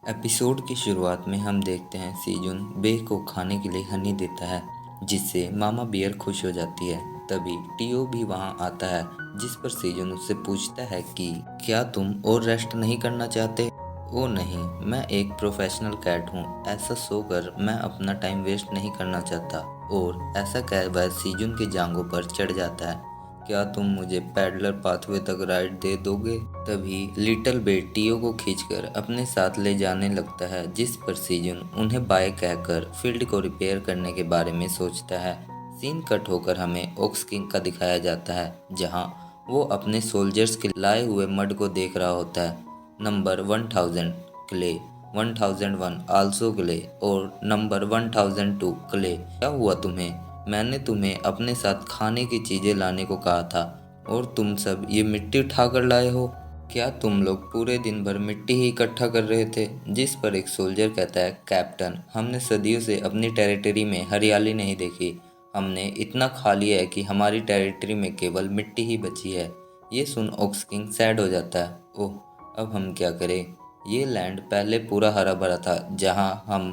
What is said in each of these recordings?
Episode की शुरुआत में हम देखते हैं सीजुन बे को खाने के लिए हनी देता है, जिससे मामा बियर खुश हो जाती है। तभी टीओ भी वहां आता है, जिस पर सीजुन उससे पूछता है कि क्या तुम और रेस्ट नहीं करना चाहते। ओ नहीं, मैं एक प्रोफेशनल कैट हूँ, ऐसा सोकर मैं अपना टाइम वेस्ट नहीं करना चाहता। और ऐसा कह वह सीजुन की जांघों पर चढ़ जाता है। क्या तुम मुझे पैडलर पाथवे तक राइड दे दोगे। तभी लिटिल बेट टीओ को खींचकर अपने साथ ले जाने लगता है, जिस पर सीजन उन्हें बाय कहकर फील्ड को रिपेयर करने के बारे में सोचता है। सीन कट होकर हमें ओक्स किंग का दिखाया जाता है, जहां वो अपने सोल्जर्स के लाए हुए मड को देख रहा होता है। नंबर 1000 क्ले, 1001 आल्सो क्ले और नंबर 1002 क्ले। क्या हुआ तुम्हें? मैंने तुम्हें अपने साथ खाने की चीजें लाने को कहा था और तुम सब ये मिट्टी उठाकर लाए हो। क्या तुम लोग पूरे दिन भर मिट्टी ही इकट्ठा कर रहे थे। जिस पर एक सोल्जर कहता है, कैप्टन, हमने सदियों से अपनी टेरिटरी में हरियाली नहीं देखी। हमने इतना खा लिया है कि हमारी टेरिटरी में केवल मिट्टी ही बची है। ये सुन ओक्स किंग सैड हो जाता है। ओह, अब हम क्या करें। ये लैंड पहले पूरा हरा भरा था, जहाँ हम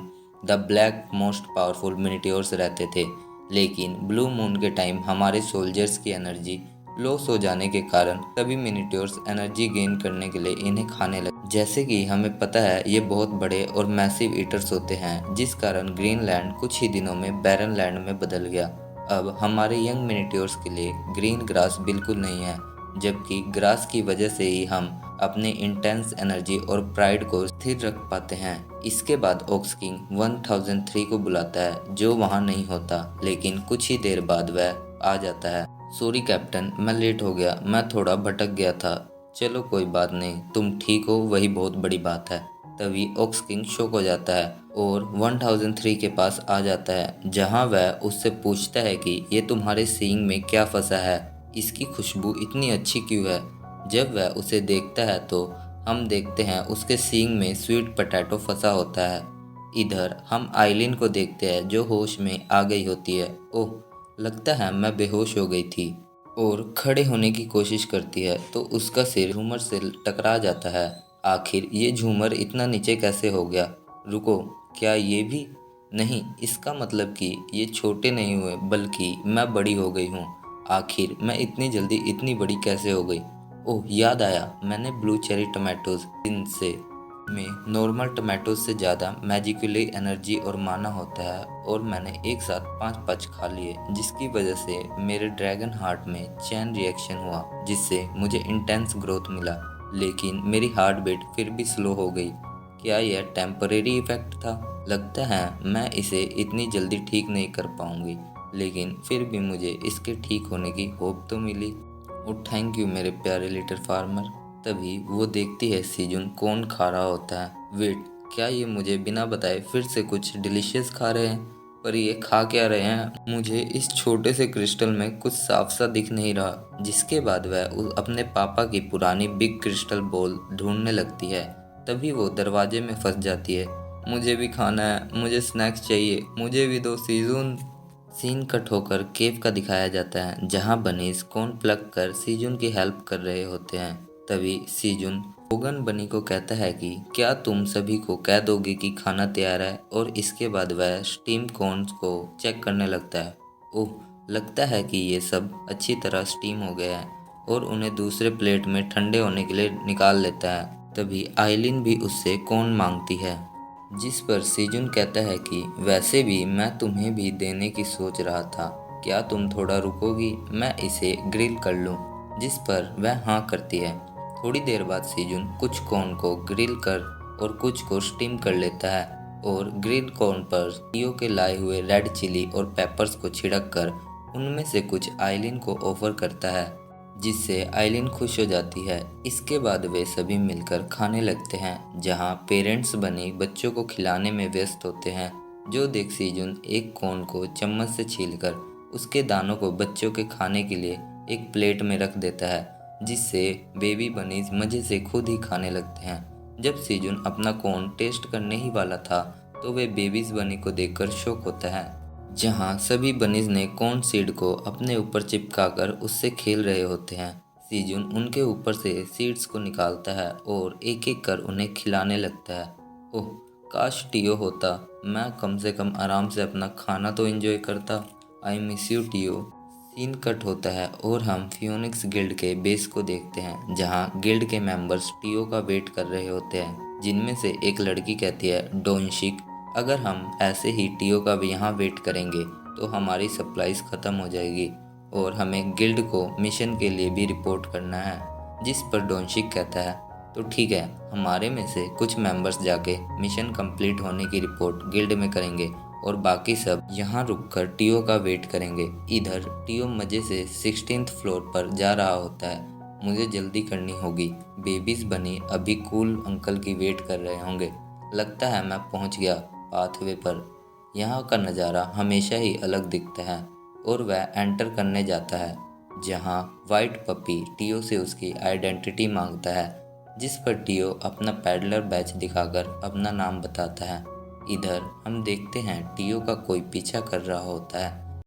द ब्लैक मोस्ट पावरफुल मिनिट्योर्स रहते थे। लेकिन ब्लू मून के टाइम हमारे सोल्जर्स की एनर्जी लॉस हो जाने के कारण सभी मिनिट्योर्स एनर्जी गेन करने के लिए इन्हें खाने लगे। जैसे कि हमें पता है, ये बहुत बड़े और मैसिव ईटर्स होते हैं, जिस कारण ग्रीनलैंड कुछ ही दिनों में बैरन लैंड में बदल गया। अब हमारे यंग मिनिट्योर्स के लिए ग्रीन ग्रास बिल्कुल नहीं है, जबकि ग्रास की वजह से ही हम अपने इंटेंस एनर्जी और प्राइड को स्थिर रख पाते हैं। इसके बाद ओक्स किंग 1003 को बुलाता है, जो वहां नहीं होता, लेकिन कुछ ही देर बाद वह आ जाता है। सॉरी कैप्टन, मैं लेट हो गया, मैं थोड़ा भटक गया था। चलो कोई बात नहीं, तुम ठीक हो, वही बहुत बड़ी बात है। तभी ओक्स किंग शॉक हो जाता है और 1003 के पास आ जाता है, जहां वह उससे पूछता है कि ये तुम्हारे सींग में क्या फंसा है, इसकी खुशबू इतनी अच्छी क्यों है। जब वह उसे देखता है तो हम देखते हैं उसके सींग में स्वीट पोटैटो फंसा होता है। इधर हम आइलिन को देखते हैं, जो होश में आ गई होती है। ओह, लगता है मैं बेहोश हो गई थी। और खड़े होने की कोशिश करती है तो उसका सिर झूमर से टकरा जाता है। आखिर ये झूमर इतना नीचे कैसे हो गया। रुको, क्या ये भी? नहीं, इसका मतलब कि ये छोटे नहीं हुए, बल्कि मैं बड़ी हो गई हूँ। आखिर मैं इतनी जल्दी इतनी बड़ी कैसे हो गई। ओह, याद आया, मैंने ब्लू चेरी टमाटोज इनसे में नॉर्मल टमाटोज से ज़्यादा मैजिकली एनर्जी और माना होता है, और मैंने एक साथ 5 खा लिए, जिसकी वजह से मेरे ड्रैगन हार्ट में चैन रिएक्शन हुआ, जिससे मुझे इंटेंस ग्रोथ मिला। लेकिन मेरी हार्ट बीट फिर भी स्लो हो गई। क्या यह टेम्परेरी इफेक्ट था? लगता है मैं इसे इतनी जल्दी ठीक नहीं कर पाऊंगी, लेकिन फिर भी मुझे इसके ठीक होने की होप तो मिली। और थैंक यू मेरे प्यारे लिटिल फार्मर। तभी वो देखती है सीजुन कौन खा रहा होता है। वेट, क्या ये मुझे बिना बताए फिर से कुछ डिलीशियस खा रहे हैं? पर ये खा क्या रहे हैं? मुझे इस छोटे से क्रिस्टल में कुछ साफ सा दिख नहीं रहा। जिसके बाद वह अपने पापा की पुरानी बिग क्रिस्टल बॉल ढूंढने लगती है। तभी वो दरवाजे में फंस जाती है। मुझे भी खाना है, मुझे स्नैक्स चाहिए, मुझे भी दो सीजुन। सीन कट होकर केव का दिखाया जाता है, जहां बनीज कॉर्न प्लग कर सीजुन की हेल्प कर रहे होते हैं। तभी सीजुन होगन बनी को कहता है कि क्या तुम सभी को कह दोगे कि खाना तैयार है, और इसके बाद वह स्टीम कॉर्न्स को चेक करने लगता है। ओह, लगता है कि ये सब अच्छी तरह स्टीम हो गया है, और उन्हें दूसरे प्लेट में ठंडे होने के लिए निकाल लेता है। तभी आइलिन भी उससे कॉर्न मांगती है, जिस पर सीजुन कहता है कि वैसे भी मैं तुम्हें भी देने की सोच रहा था, क्या तुम थोड़ा रुकोगी, मैं इसे ग्रिल कर लूं। जिस पर वह हाँ करती है। थोड़ी देर बाद सीजुन कुछ कॉर्न को ग्रिल कर और कुछ को स्टीम कर लेता है, और ग्रिल कॉर्न पर टीओ के लाए हुए रेड चिली और पेपर्स को छिड़क कर उनमें से कुछ आइलिन को ऑफर करता है, जिससे आइलिन खुश हो जाती है। इसके बाद वे सभी मिलकर खाने लगते हैं, जहां पेरेंट्स बनी बच्चों को खिलाने में व्यस्त होते हैं। जो देख सीजुन एक कोन को चम्मच से छीलकर उसके दानों को बच्चों के खाने के लिए एक प्लेट में रख देता है, जिससे बेबी बनीज मज़े से खुद ही खाने लगते हैं। जब सीजुन अपना कोन टेस्ट करने ही वाला था, तो वे बेबीज बनी को देखकर शॉक होता है, जहां सभी बनीज ने कॉर्न सीड को अपने ऊपर चिपकाकर उससे खेल रहे होते हैं। सीजुन उनके ऊपर से सीड्स को निकालता है और एक एक कर उन्हें खिलाने लगता है। ओह, काश टियो होता। मैं कम से कम आराम से अपना खाना तो एंजॉय करता। आई मिस यू टियो। सीन कट होता है और हम फियोनिक्स गिल्ड के बेस को देखते हैं, जहां गिल्ड के मेंबर्स टियो का वेट कर रहे होते हैं, जिनमें से एक लड़की कहती है, डोनशिक, अगर हम ऐसे ही टियो का भी यहाँ वेट करेंगे तो हमारी सप्लाईज ख़त्म हो जाएगी और हमें गिल्ड को मिशन के लिए भी रिपोर्ट करना है। जिस पर डोनशिक कहता है, तो ठीक है, हमारे में से कुछ मेंबर्स जाके मिशन कंप्लीट होने की रिपोर्ट गिल्ड में करेंगे और बाकी सब यहाँ रुककर टियो का वेट करेंगे। इधर टियो मज़े से 16th फ्लोर पर जा रहा होता है। मुझे जल्दी करनी होगी, बेबीज बनी अभी कूल अंकल की वेट कर रहे होंगे। लगता है मैं पहुँच गया पाथवे पर। यहाँ का नज़ारा हमेशा ही अलग दिखता है और वह एंटर करने जाता है, जहाँ वाइट पपी टियो से उसकी आइडेंटिटी मांगता है, जिस पर टियो अपना पैडलर बैच दिखाकर अपना नाम बताता है। इधर हम देखते हैं टियो का कोई पीछा कर रहा होता है।